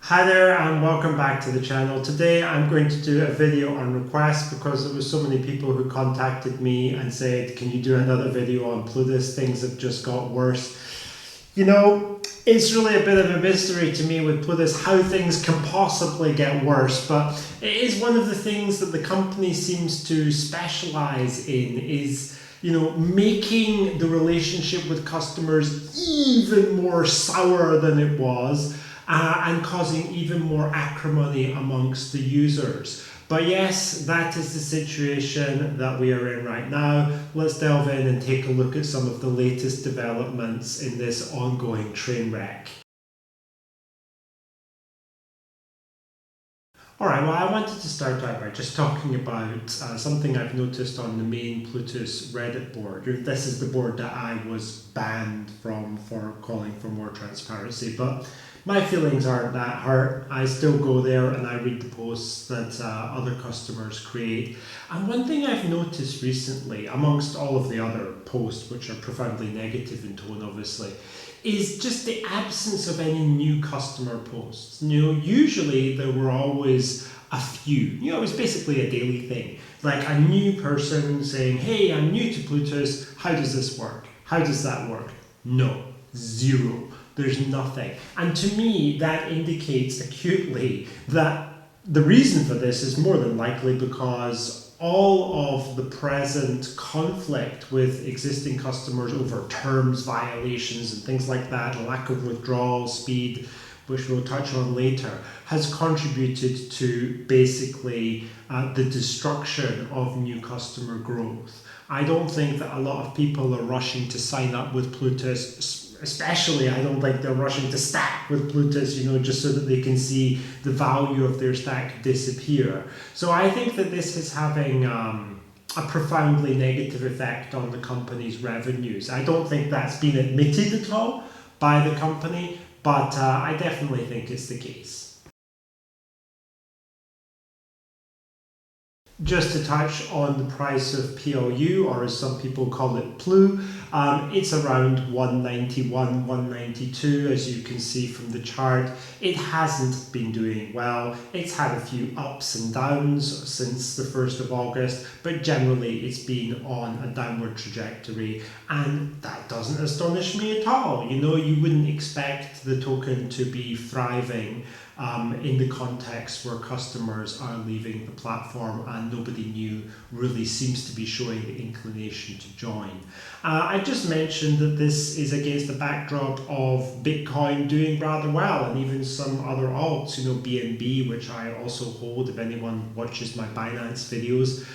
Hi there and welcome back to the channel. Today I'm going to do a video on request because there were so many people who contacted me and said, can you do another video on Plutus? Things have just got worse. You know, it's really a bit of a mystery to me with Plutus how things can possibly get worse, but it is one of the things that the company seems to specialize in is, making the relationship with customers even more sour than it was. And causing even more acrimony amongst the users. But yes, that is the situation that we are in right now. Let's delve in and take a look at some of the latest developments in this ongoing train wreck. Alright, well, I wanted to start out by just talking about something I've noticed on the main Plutus Reddit board. This is the board that I was banned from for calling for more transparency, but my feelings aren't that hurt. I still go there and I read the posts that other customers create. And one thing I've noticed recently, amongst all of the other posts, which are profoundly negative in tone obviously, is just the absence of any new customer posts. Usually there were always a few. It was basically a daily thing. Like a new person saying, hey, I'm new to Plutus, how does this work? How does that work? No, zero. There's nothing. And to me, that indicates acutely that the reason for this is more than likely because all of the present conflict with existing customers over terms violations and things like that, lack of withdrawal speed, which we'll touch on later, has contributed to basically the destruction of new customer growth. I don't think that a lot of people are rushing to sign up with Plutus. Especially, I don't think they're rushing to stack with Plutus, just so that they can see the value of their stack disappear. So I think that this is having a profoundly negative effect on the company's revenues. I don't think that's been admitted at all by the company, but I definitely think it's the case. Just to touch on the price of PLU, or as some people call it, PLU, it's around 191, 192, as you can see from the chart. It hasn't been doing well. It's had a few ups and downs since the 1st of August, but generally it's been on a downward trajectory, and that doesn't astonish me at all. You wouldn't expect the token to be thriving in the context where customers are leaving the platform and nobody new really seems to be showing the inclination to join. I just mentioned that this is against the backdrop of Bitcoin doing rather well, and even some other alts, BNB, which I also hold if anyone watches my Binance videos.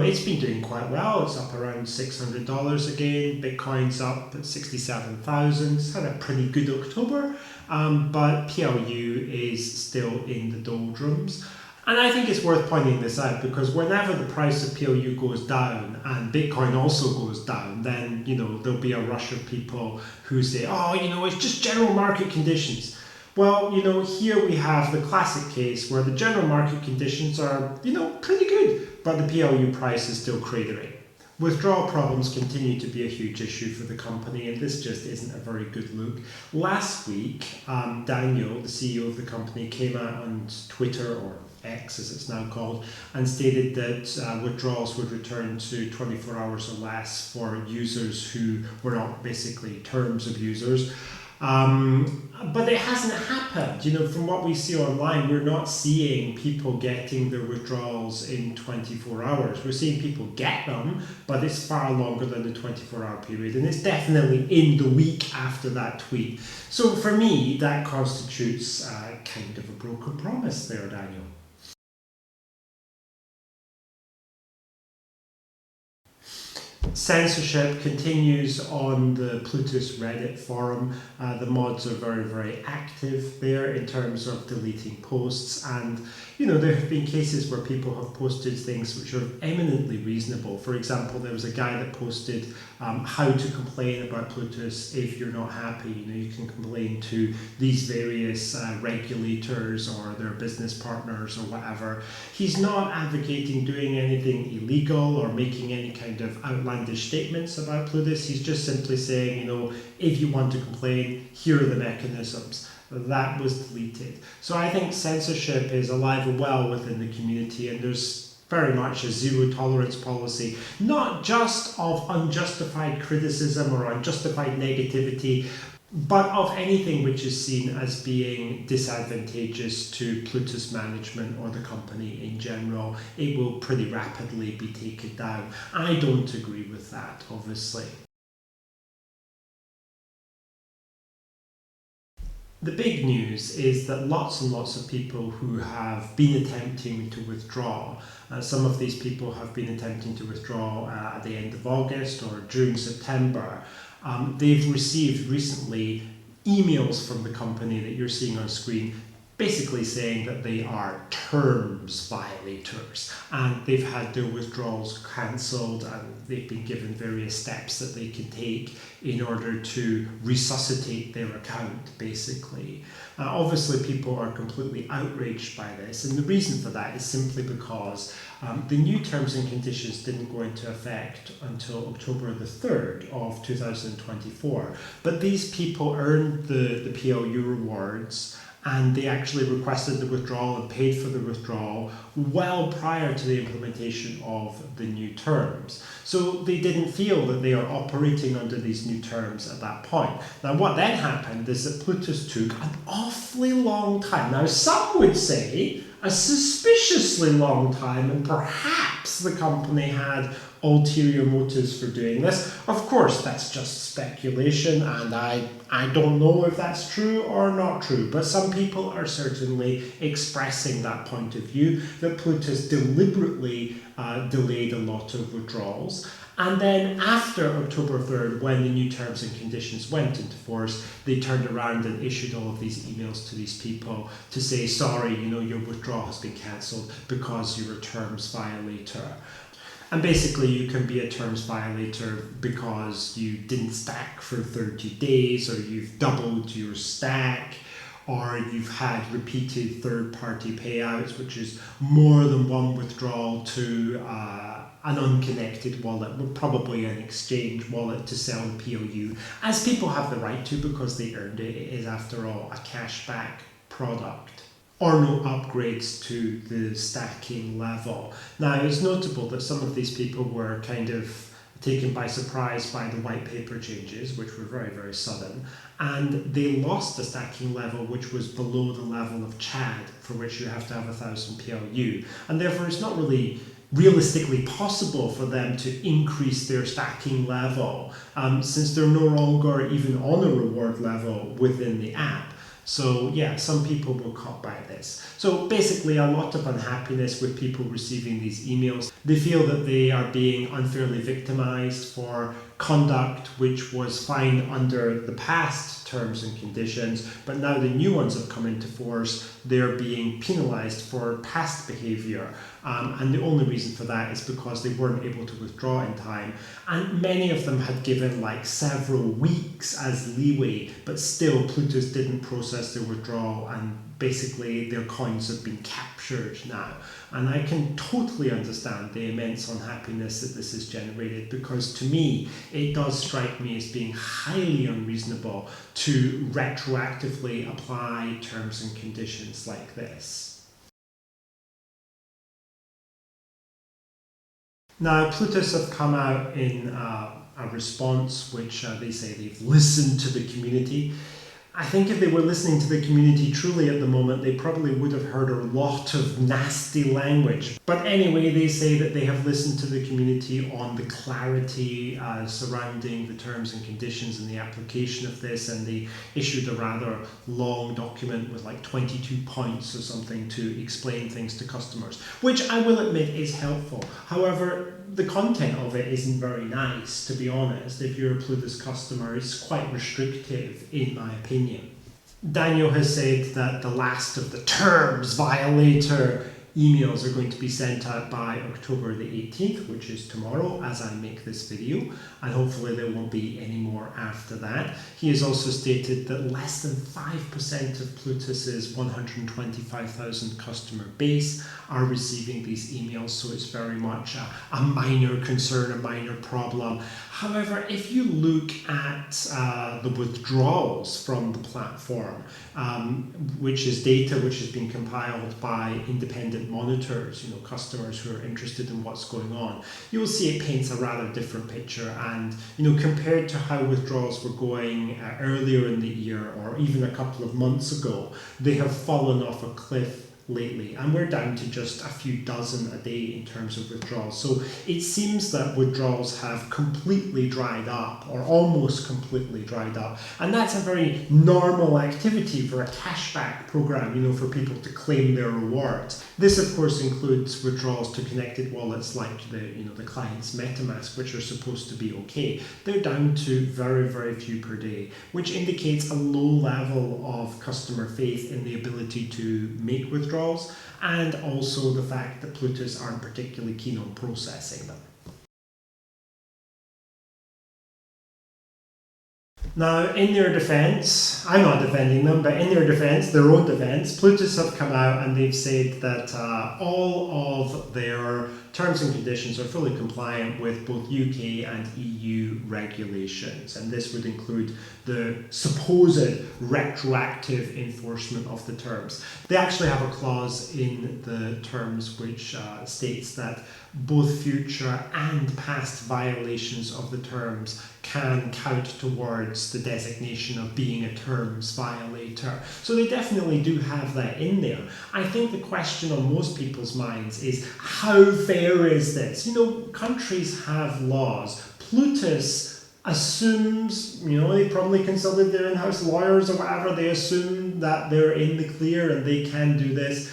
It's been doing quite well. It's up around $600 again. Bitcoin's up at 67,000. It's had a pretty good October, but PLU is still in the doldrums. And I think it's worth pointing this out because whenever the price of PLU goes down and Bitcoin also goes down, then there'll be a rush of people who say, it's just general market conditions. Well, here we have the classic case where the general market conditions are, pretty good, but the PLU price is still cratering. Withdrawal problems continue to be a huge issue for the company, and this just isn't a very good look. Last week, Daniel, the CEO of the company, came out on Twitter, or X as it's now called, and stated that withdrawals would return to 24 hours or less for users who were not basically terms of users. But it hasn't happened. From what we see online, we're not seeing people getting their withdrawals in 24 hours. We're seeing people get them, but it's far longer than the 24-hour period, and it's definitely in the week after that tweet. So for me, that constitutes kind of a broken promise there, Daniel. Censorship continues on the Plutus Reddit forum. The mods are very, very active there in terms of deleting posts, and there have been cases where people have posted things which are eminently reasonable. For example, there was a guy that posted how to complain about Plutus if you're not happy. You can complain to these various regulators or their business partners or whatever. He's not advocating doing anything illegal or making any kind of outlandish outlandish statements about Plutus. He's just simply saying, if you want to complain, here are the mechanisms. That was deleted. So I think censorship is alive and well within the community, and there's very much a zero tolerance policy, not just of unjustified criticism or unjustified negativity, but of anything which is seen as being disadvantageous to Plutus management or the company in general. It will pretty rapidly be taken down. I don't agree with that, obviously. The big news is that lots and lots of people who have been attempting to withdraw, some of these people have been attempting to withdraw at the end of August or during September. They've received recently emails from the company that you're seeing on screen, basically saying that they are terms violators, and they've had their withdrawals cancelled, and they've been given various steps that they can take in order to resuscitate their account, basically. Obviously, people are completely outraged by this, and the reason for that is simply because the new terms and conditions didn't go into effect until October the 3rd of 2024. But these people earned the PLU rewards, and they actually requested the withdrawal and paid for the withdrawal well prior to the implementation of the new terms. So they didn't feel that they are operating under these new terms at that point. Now what then happened is that Plutus took an awfully long time. Now some would say a suspiciously long time, and perhaps the company had ulterior motives for doing this. Of course, that's just speculation, and I don't know if that's true or not true, but some people are certainly expressing that point of view, that Plutus deliberately delayed a lot of withdrawals. And then after October 3rd, when the new terms and conditions went into force, they turned around and issued all of these emails to these people to say, sorry, your withdrawal has been cancelled because you're a terms violator. And basically you can be a terms violator because you didn't stack for 30 days, or you've doubled your stack, or you've had repeated third-party payouts, which is more than one withdrawal to an unconnected wallet, probably an exchange wallet, to sell the PLU, as people have the right to because they earned it. It is, after all, a cashback product. Or no upgrades to the stacking level. Now, it's notable that some of these people were kind of taken by surprise by the white paper changes, which were very, very sudden, and they lost the stacking level, which was below the level of CHAD, for which you have to have 1,000 PLU, and therefore it's not really realistically possible for them to increase their stacking level, since they're no longer even on a reward level within the app. So yeah, some people were caught by this. So basically a lot of unhappiness with people receiving these emails. They feel that they are being unfairly victimized for conduct which was fine under the past terms and conditions, but now the new ones have come into force, they're being penalized for past behavior. And the only reason for that is because they weren't able to withdraw in time. And many of them had given like several weeks as leeway, but still Plutus didn't process their withdrawal, and basically their coins have been captured now. And I can totally understand the immense unhappiness that this has generated, because to me, it does strike me as being highly unreasonable to retroactively apply terms and conditions like this. Now, Plutus have come out in a response which they say they've listened to the community. I think if they were listening to the community truly at the moment, they probably would have heard a lot of nasty language. But anyway, they say that they have listened to the community on the clarity surrounding the terms and conditions and the application of this, and they issued a rather long document with like 22 points or something to explain things to customers, which I will admit is helpful. However, the content of it isn't very nice, to be honest. If you're a Plutus customer, it's quite restrictive, in my opinion. Daniel has said that the last of the terms violator emails are going to be sent out by October the 18th, which is tomorrow as I make this video, and hopefully there won't be any more after that. He has also stated that less than 5% of Plutus's 125,000 customer base are receiving these emails, so it's very much a minor concern, a minor problem. However, if you look at the withdrawals from the platform, which is data which has been compiled by independent monitors, customers who are interested in what's going on, you will see it paints a rather different picture. And compared to how withdrawals were going earlier in the year or even a couple of months ago, they have fallen off a cliff lately, and we're down to just a few dozen a day in terms of withdrawals. So it seems that withdrawals have completely dried up, or almost completely dried up, and that's a very normal activity for a cashback program, for people to claim their rewards. This of course includes withdrawals to connected wallets like the client's MetaMask, which are supposed to be okay. They're down to very, very few per day, which indicates a low level of customer faith in the ability to make withdrawals, and also the fact that Plutus aren't particularly keen on processing them. Now, in their defense, I'm not defending them, but in their defense, their own defense, Plutus have come out and they've said that all of their terms and conditions are fully compliant with both UK and EU regulations, and this would include the supposed retroactive enforcement of the terms. They actually have a clause in the terms which states that both future and past violations of the terms can count towards the designation of being a terms violator. So they definitely do have that in there. I think the question on most people's minds is, how fair is this? Countries have laws. Plutus assumes, they probably consulted their in-house lawyers or whatever, they assume that they're in the clear and they can do this.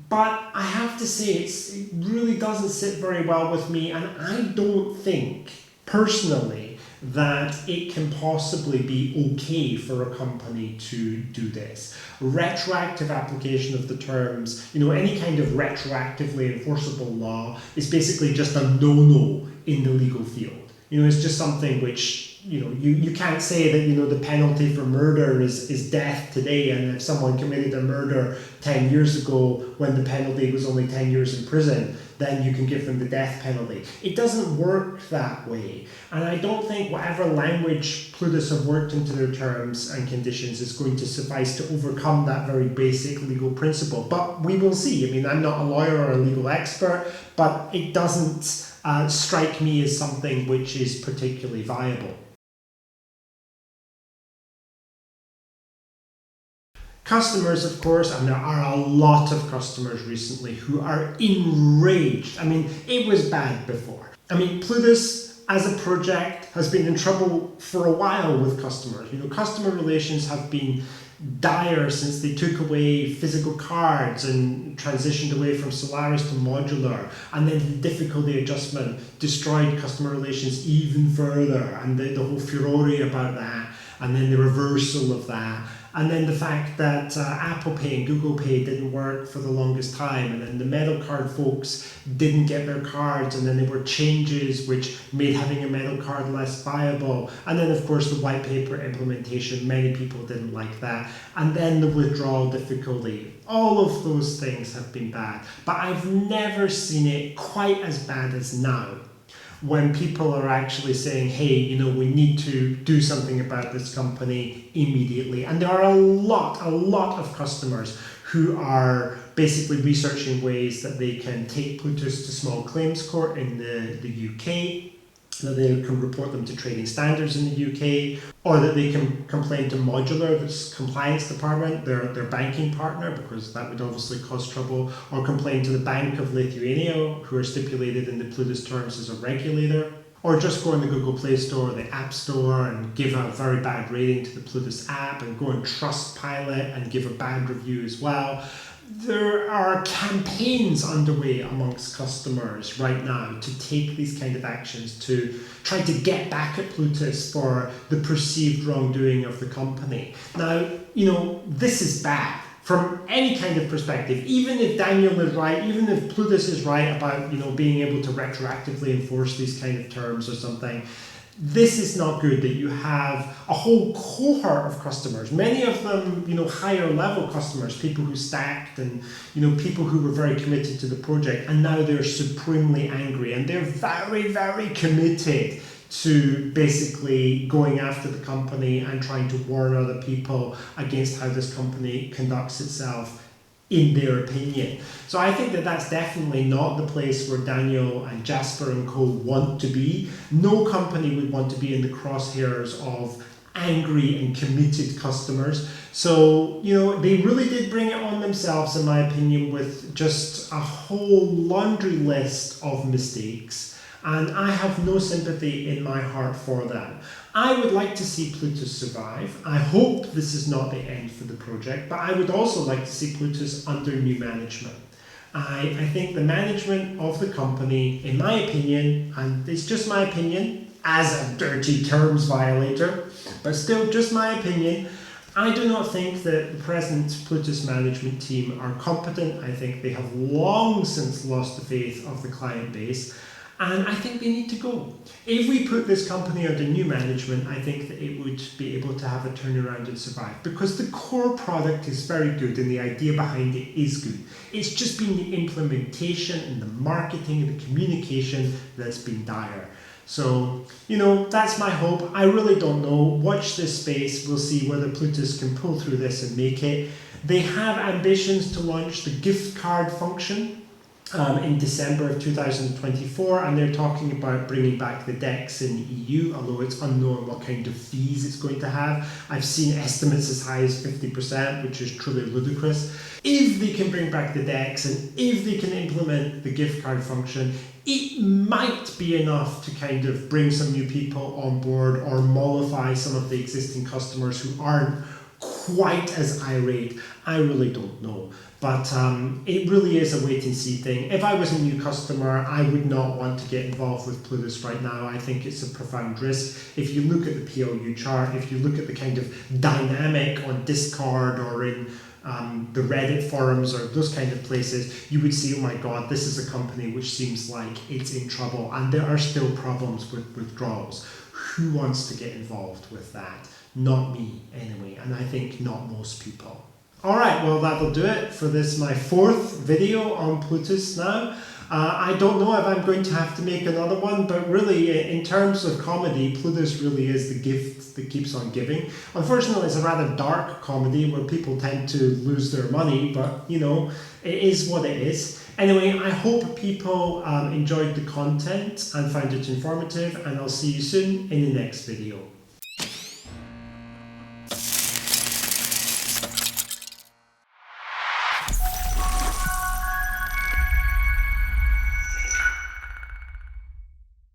But I have to say, it really doesn't sit very well with me, and I don't think, personally, that it can possibly be okay for a company to do this. Retroactive application of the terms, any kind of retroactively enforceable law is basically just a no-no in the legal field. It's just something which, you can't say that, the penalty for murder is death today, and if someone committed a murder 10 years ago when the penalty was only 10 years in prison, then you can give them the death penalty. It doesn't work that way. And I don't think whatever language Plutus have worked into their terms and conditions is going to suffice to overcome that very basic legal principle. But we will see. I'm not a lawyer or a legal expert, but it doesn't strike me as something which is particularly viable. Customers, of course, and there are a lot of customers recently who are enraged. It was bad before. Plutus as a project has been in trouble for a while with customers. Customer relations have been dire since they took away physical cards and transitioned away from Solaris to modular, and then the difficulty adjustment destroyed customer relations even further, and the whole furore about that, and then the reversal of that. And then the fact that Apple Pay and Google Pay didn't work for the longest time, and then the metal card folks didn't get their cards, and then there were changes which made having a metal card less viable. And then of course the white paper implementation, many people didn't like that. And then the withdrawal difficulty. All of those things have been bad, but I've never seen it quite as bad as now, when people are actually saying, hey, we need to do something about this company immediately. And there are a lot of customers who are basically researching ways that they can take Plutus to small claims court in the UK, that they can report them to trading standards in the UK, or that they can complain to Modular, the compliance department, their banking partner, because that would obviously cause trouble, or complain to the Bank of Lithuania, who are stipulated in the Plutus terms as a regulator, or just go in the Google Play Store or the App Store and give a very bad rating to the Plutus app, and go on Trustpilot and give a bad review as well. There are campaigns underway amongst customers right now to take these kind of actions to try to get back at Plutus for the perceived wrongdoing of the company. Now, this is bad from any kind of perspective, even if Daniel is right, even if Plutus is right about, you know, being able to retroactively enforce these kind of terms or something, this is not good that you have a whole cohort of customers, many of them, you know, higher level customers, people who stacked and, you know, people who were very committed to the project, and now they're supremely angry and they're very, very committed to basically going after the company and trying to warn other people against how this company conducts itself in their opinion. So I think that that's definitely not the place where Daniel and Jasper and co want to be. No company would want to be in the crosshairs of angry and committed customers. So, you know, they really did bring it on themselves, in my opinion, with just a whole laundry list of mistakes. And I have no sympathy in my heart for that. I would like to see Plutus survive. I hope this is not the end for the project, but I would also like to see Plutus under new management. I think the management of the company, in my opinion, and it's just my opinion, as a dirty terms violator, but still just my opinion, I do not think that the present Plutus management team are competent. I think they have long since lost the faith of the client base. And I think they need to go. If we put this company under new management, I think that it would be able to have a turnaround and survive, because the core product is very good and the idea behind it is good. It's just been the implementation and the marketing and the communication that's been dire. So, you know, that's my hope. I really don't know. Watch this space. We'll see whether Plutus can pull through this and make it. They have ambitions to launch the gift card function in December of 2024, and they're talking about bringing back the DEX in the EU, although it's unknown what kind of fees it's going to have. I've seen estimates as high as 50%, which is truly ludicrous. If they can bring back the DEX and if they can implement the gift card function, it might be enough to kind of bring some new people on board or mollify some of the existing customers who aren't quite as irate. I really don't know. But it really is a wait and see thing. If I was a new customer, I would not want to get involved with Plutus right now. I think it's a profound risk. If you look at the PLU chart, if you look at the kind of dynamic on Discord or in the Reddit forums or those kind of places, you would see, oh my God, this is a company which seems like it's in trouble, and there are still problems with withdrawals. Who wants to get involved with that? Not me, anyway, and I think not most people. Alright, well that'll do it for this, my fourth video on Plutus now. I don't know if I'm going to have to make another one, but really in terms of comedy, Plutus really is the gift that keeps on giving. Unfortunately, it's a rather dark comedy where people tend to lose their money, but you know, it is what it is. Anyway, I hope people enjoyed the content and found it informative, and I'll see you soon in the next video.